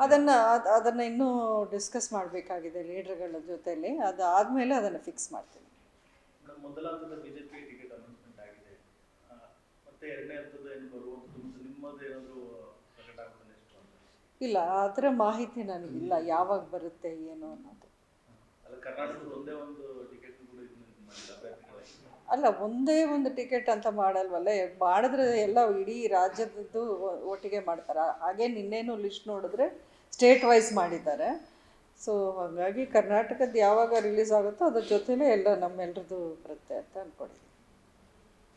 ಅದನ್ನು ಇನ್ನೂ ಡಿಸ್ಕಸ್ ಮಾಡಬೇಕಾಗಿದೆ ಲೀಡರ್ಗಳ ಜೊತೆಲಿ. ಅದಾದಮೇಲೆ ಅದನ್ನು ಫಿಕ್ಸ್ ಮಾಡ್ತೀನಿ. ಮೊದಲ ಹಂತದ ಬಿಜೆಪಿ ಟಿಕೆಟ್ ಅನೌನ್ಸ್ಮೆಂಟ್ ಆಗಿದೆ, ಮತ್ತೆ ಎರಡನೇ ಹಂತದ ಏನು ಬರುವಂಥದ್ದು ನಿಮ್ಮದು ಏನಾದರೂ ಪ್ರಕಟ ಆಗುತ್ತೆ ನೆಕ್ಸ್ಟ್ ಅಂತ? ಇಲ್ಲ, ಅದರ ಮಾಹಿತಿ ನನಗಿಲ್ಲ, ಯಾವಾಗ ಬರುತ್ತೆ ಏನು ಅನ್ನೋದು. ಅಲ್ಲ, ಕರ್ನಾಟಕದ ಒಂದೇ ಒಂದು ಟಿಕೆಟ್ ಕೂಡ ಮಾಡಿಲ್ಲ ಅಭ್ಯರ್ಥಿಗಳಿಗೆ. ಅಲ್ಲ, ಒಂದೇ ಒಂದು ಟಿಕೆಟ್ ಅಂತ ಮಾಡಲ್ವಲ್ಲ, ಮಾಡಿದ್ರೆ ಎಲ್ಲ ಇಡೀ ರಾಜ್ಯದ್ದು ಒಟ್ಟಿಗೆ ಮಾಡ್ತಾರೆ. ಹಾಗೆ ನಿನ್ನೇನು ಲಿಸ್ಟ್ ನೋಡಿದ್ರೆ ಸ್ಟೇಟ್ ವೈಸ್ ಮಾಡಿದ್ದಾರೆ. ಸೊ ಹಾಗಾಗಿ ಕರ್ನಾಟಕದ ಯಾವಾಗ ರಿಲೀಸ್ ಆಗುತ್ತೋ ಅದ್ರ ಜೊತೆಲೇ ಎಲ್ಲ ನಮ್ಮೆಲ್ಲರದ್ದು ಬರುತ್ತೆ ಅಂತ ಅಂದ್ಕೊಂಡಿದ್ದೀನಿ.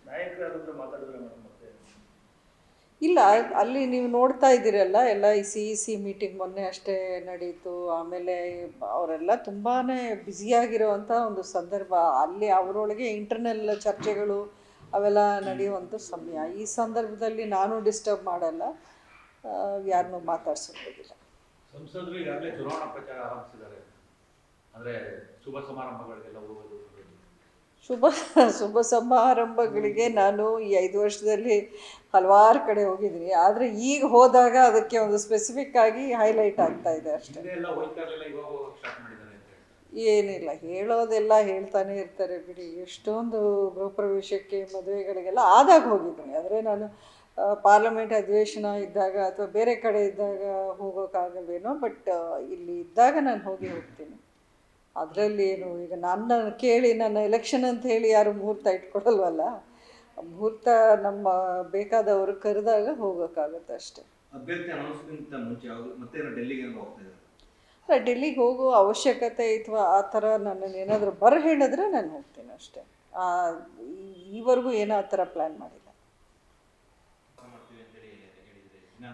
ನಾಯಕರು ಯಾರಾದರೂ ಮಾತಾಡಿದ್ರೆ ಮೇಡಮ್ ಮತ್ತೆ? ಇಲ್ಲ, ಅಲ್ಲಿ ನೀವು ನೋಡ್ತಾ ಇದ್ದೀರಲ್ಲ, ಎಲ್ಲ ಈ CEC ಮೀಟಿಂಗ್ ಮೊನ್ನೆ ಅಷ್ಟೇ ನಡೀತು. ಆಮೇಲೆ ಅವರೆಲ್ಲ ತುಂಬಾ ಬ್ಯುಸಿಯಾಗಿರೋವಂಥ ಒಂದು ಸಂದರ್ಭ. ಅಲ್ಲಿ ಅವರೊಳಗೆ ಇಂಟರ್ನಲ್ ಚರ್ಚೆಗಳು ಅವೆಲ್ಲ ನಡೆಯುವಂಥ ಸಮಯ. ಈ ಸಂದರ್ಭದಲ್ಲಿ ನಾನು ಡಿಸ್ಟರ್ಬ್ ಮಾಡಲ್ಲ, ಯಾರನ್ನೂ ಮಾತಾಡ್ಸೋದಿಲ್ಲ. ಸಂಸದರು ಈಗಾಗಲೇ ಚುನಾವಣಾ ಪ್ರಚಾರ ಆರಂಭಿಸಿದ್ದಾರೆ, ಅಂದರೆ ಶುಭ ಸಮಾರಂಭಗಳಿಗೆಲ್ಲ ಹೋಗೋದು. ಶುಭ ಸಮಾರಂಭಗಳಿಗೆ ನಾನು ಈ 5 ವರ್ಷದಲ್ಲಿ ಹಲವಾರು ಕಡೆ ಹೋಗಿದ್ದೀನಿ. ಆದರೆ ಈಗ ಹೋದಾಗ ಅದಕ್ಕೆ ಒಂದು ಸ್ಪೆಸಿಫಿಕ್ ಆಗಿ ಹೈಲೈಟ್ ಆಗ್ತಾ ಇದೆ ಅಷ್ಟೇ. ಏನಿಲ್ಲ, ಹೇಳೋದೆಲ್ಲ ಹೇಳ್ತಾನೆ ಇರ್ತಾರೆ ಬಿಡಿ. ಎಷ್ಟೊಂದು ಗೃಹಪ್ರವೇಶಕ್ಕೆ ಮದುವೆಗಳಿಗೆಲ್ಲ ಆದಾಗ ಹೋಗಿದ್ದೀನಿ. ಆದರೆ ನಾನು ಪಾರ್ಲಿಮೆಂಟ್ ಅಧಿವೇಶನ ಇದ್ದಾಗ ಅಥವಾ ಬೇರೆ ಕಡೆ ಇದ್ದಾಗ ಹೋಗೋಕ್ಕಾಗಲ್ವೇನೋ, ಬಟ್ ಇಲ್ಲಿ ಇದ್ದಾಗ ನಾನು ಹೋಗ್ತೀನಿ. ಅದರಲ್ಲಿ ಏನು, ಈಗ ನನ್ನ ಕೇಳಿ ನನ್ನ ಎಲೆಕ್ಷನ್ ಅಂತ ಹೇಳಿ ಯಾರು ಮುಹೂರ್ತ ಇಟ್ಕೊಡಲ್ವಲ್ಲ. ಮುಹೂರ್ತ ನಮ್ಮ ಬೇಕಾದವರು ಕರೆದಾಗ ಹೋಗೋಕ್ಕಾಗುತ್ತೆ ಅಷ್ಟೇ. ಅಭ್ಯರ್ಥಿ ಅನೌನ್ಸ್ಮೆಂಟ್ ಮುಂಚೆ ಮತ್ತೆ ಡೆಲ್ಲಿಗೆ ಹೋಗ್ತಾ ಡೆಲ್ಲಿಗೆ ಹೋಗೋ ಅವಶ್ಯಕತೆ ಅಥವಾ ಆ ಥರ ನನ್ನನ್ನು ಏನಾದರೂ ಹೇಳಿದ್ರೆ ನಾನು ಹೋಗ್ತೀನಿ ಅಷ್ಟೇ. ಈವರೆಗೂ ಏನೋ ಆ ಥರ ಪ್ಲ್ಯಾನ್ ಮಾಡಿಲ್ಲ.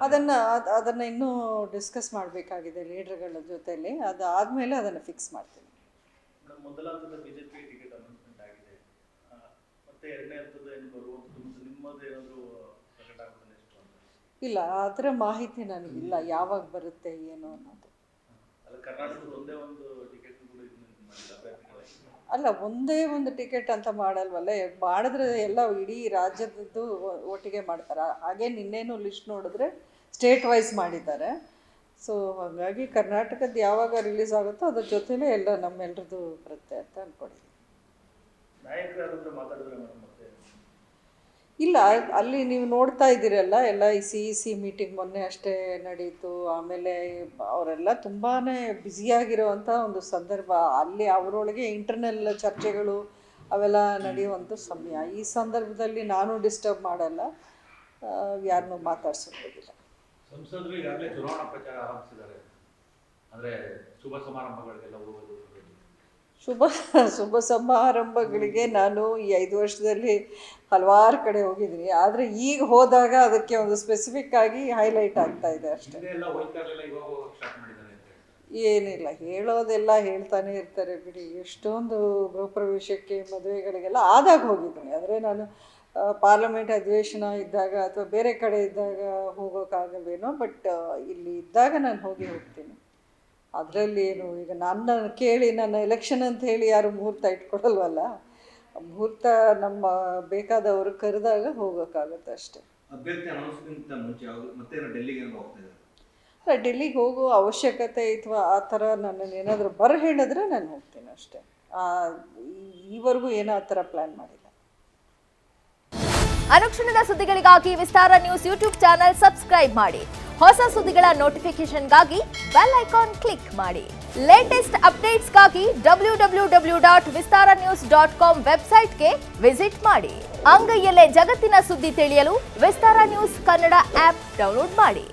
ಅದನ್ನು ಇನ್ನೂ ಡಿಸ್ಕಸ್ ಮಾಡಬೇಕಾಗಿದೆ ಲೀಡರ್ಗಳ ಜೊತೆಲಿ. ಅದಾದಮೇಲೆ ಅದನ್ನು ಫಿಕ್ಸ್ ಮಾಡ್ತೀನಿ. ಮೊದಲ ಹಂತದ ಬಿಜೆಪಿ ಟಿಕೆಟ್ ಅನೌನ್ಸ್ಮೆಂಟ್ ಆಗಿದೆ, ಮತ್ತೆ ಎರಡನೇ ಹಂತದ ಏನು ಬರುವಂಥದ್ದು ನಿಮ್ಮದು ಏನಾದರೂ ಪ್ರಕಟ ಆಗುತ್ತೆ ನೆಕ್ಸ್ಟ್ ಅಂತ? ಇಲ್ಲ, ಅದರ ಮಾಹಿತಿ ನನಗಿಲ್ಲ, ಯಾವಾಗ ಬರುತ್ತೆ ಏನು ಅನ್ನೋದು. ಅಲ್ಲ, ಕರ್ನಾಟಕದ ಒಂದೇ ಒಂದು ಟಿಕೆಟ್ ಕೂಡ ಮಾಡಿಲ್ಲ ಅಭ್ಯರ್ಥಿಗಳಿಗೆ. ಅಲ್ಲ, ಒಂದೇ ಒಂದು ಟಿಕೆಟ್ ಅಂತ ಮಾಡಲ್ವಲ್ಲ, ಮಾಡಿದ್ರೆ ಎಲ್ಲ ಇಡೀ ರಾಜ್ಯದ್ದು ಒಟ್ಟಿಗೆ ಮಾಡ್ತಾರೆ. ಹಾಗೆ ನಿನ್ನೇನು ಲಿಸ್ಟ್ ನೋಡಿದ್ರೆ ಸ್ಟೇಟ್ ವೈಸ್ ಮಾಡಿದ್ದಾರೆ. ಸೊ ಹಾಗಾಗಿ ಕರ್ನಾಟಕದ ಯಾವಾಗ ರಿಲೀಸ್ ಆಗುತ್ತೋ ಅದ್ರ ಜೊತೆಲೇ ಎಲ್ಲ ನಮ್ಮೆಲ್ಲರದ್ದು ಬರುತ್ತೆ ಅಂತ ಅಂದ್ಕೊಂಡಿದ್ದೀನಿ. ನಾಯಕರು ಯಾರಾದರೂ ಮಾತಾಡಿದ್ರೆ ಮೇಡಮ್ ಮತ್ತೆ? ಇಲ್ಲ, ಅಲ್ಲಿ ನೀವು ನೋಡ್ತಾ ಇದ್ದೀರಲ್ಲ, ಎಲ್ಲ ಈ CEC ಮೀಟಿಂಗ್ ಮೊನ್ನೆ ಅಷ್ಟೇ ನಡೀತು. ಆಮೇಲೆ ಅವರೆಲ್ಲ ತುಂಬಾ ಬ್ಯುಸಿಯಾಗಿರೋವಂಥ ಒಂದು ಸಂದರ್ಭ. ಅಲ್ಲಿ ಅವರೊಳಗೆ ಇಂಟರ್ನಲ್ ಚರ್ಚೆಗಳು ಅವೆಲ್ಲ ನಡೆಯುವಂಥ ಸಮಯ. ಈ ಸಂದರ್ಭದಲ್ಲಿ ನಾನು ಡಿಸ್ಟರ್ಬ್ ಮಾಡಲ್ಲ, ಯಾರನ್ನೂ ಮಾತಾಡ್ಸೋದಿಲ್ಲ. ಸಂಸದರು ಈಗಾಗಲೇ ಚುನಾವಣಾ ಪ್ರಚಾರ ಆರಂಭಿಸಿದ್ದಾರೆ, ಅಂದರೆ ಶುಭ ಸಮಾರಂಭಗಳಿಗೆಲ್ಲ ಹೋಗೋದು. ಶುಭ ಸಮಾರಂಭಗಳಿಗೆ ನಾನು ಈ 5 ವರ್ಷದಲ್ಲಿ ಹಲವಾರು ಕಡೆ ಹೋಗಿದ್ದೀನಿ. ಆದರೆ ಈಗ ಹೋದಾಗ ಅದಕ್ಕೆ ಒಂದು ಸ್ಪೆಸಿಫಿಕ್ ಆಗಿ ಹೈಲೈಟ್ ಆಗ್ತಾ ಇದೆ ಅಷ್ಟೇ. ಏನಿಲ್ಲ, ಹೇಳೋದೆಲ್ಲ ಹೇಳ್ತಾನೆ ಇರ್ತಾರೆ ಬಿಡಿ. ಎಷ್ಟೊಂದು ಗೃಹಪ್ರವೇಶಕ್ಕೆ ಮದುವೆಗಳಿಗೆಲ್ಲ ಆದಾಗ ಹೋಗಿದ್ದೀನಿ. ಆದರೆ ನಾನು ಪಾರ್ಲಿಮೆಂಟ್ ಅಧಿವೇಶನ ಇದ್ದಾಗ ಅಥವಾ ಬೇರೆ ಕಡೆ ಇದ್ದಾಗ ಹೋಗೋಕ್ಕಾಗಲ್ವೇನೋ, ಬಟ್ ಇಲ್ಲಿ ಇದ್ದಾಗ ನಾನು ಹೋಗ್ತೀನಿ. ಅದರಲ್ಲಿ ಏನು, ಈಗ ನನ್ನ ಕೇಳಿ ನನ್ನ ಎಲೆಕ್ಷನ್ ಅಂತ ಹೇಳಿ ಯಾರು ಮುಹೂರ್ತ ಇಟ್ಕೊಡಲ್ವಲ್ಲ. ಮುಹೂರ್ತ ನಮ್ಮ ಬೇಕಾದವರು ಕರೆದಾಗ ಹೋಗೋಕ್ಕಾಗುತ್ತೆ ಅಷ್ಟೇ. ಅಭ್ಯರ್ಥಿ ಅನೌನ್ಸ್ಮೆಂಟ್ ಮುಂಚೆ ಮತ್ತೆ ಡೆಲ್ಲಿಗೆ ಹೋಗ್ತಾ ಡೆಲ್ಲಿಗೆ ಹೋಗೋ ಅವಶ್ಯಕತೆ ಅಥವಾ ಆ ಥರ ನನ್ನನ್ನು ಏನಾದರೂ ಹೇಳಿದ್ರೆ ನಾನು ಹೋಗ್ತೀನಿ ಅಷ್ಟೇ. ಈವರೆಗೂ ಏನೋ ಆ ಥರ ಪ್ಲ್ಯಾನ್ ಮಾಡಿಲ್ಲ. ಅನುಕ್ಷಣದ ಸುದ್ದಿಗಳಿಗಾಗಿ ವಿಸ್ತಾರ ನ್ಯೂಸ್ ಯೂಟ್ಯೂಬ್ ಚಾನೆಲ್ ಸಬ್ಸ್ಕ್ರೈಬ್ ಮಾಡಿ. ಹೊಸ ಸುದ್ದಿಗಳ ನೋಟಿಫಿಕೇಶನ್ಗಾಗಿ ಬೆಲ್ ಐಕಾನ್ ಕ್ಲಿಕ್ ಮಾಡಿ. ಲೇಟೆಸ್ಟ್ ಅಪ್ಡೇಟ್ಸ್ಗಾಗಿ www.vistaranews.com ವೆಬ್ಸೈಟ್ಗೆ ವಿಸಿಟ್ ಮಾಡಿ. ಅಂಗೈಯಲ್ಲೇ ಜಗತ್ತಿನ ಸುದ್ದಿ ತಿಳಿಯಲು ವಿಸ್ತಾರ ನ್ಯೂಸ್ ಕನ್ನಡ ಆಪ್ ಡೌನ್ಲೋಡ್ ಮಾಡಿ.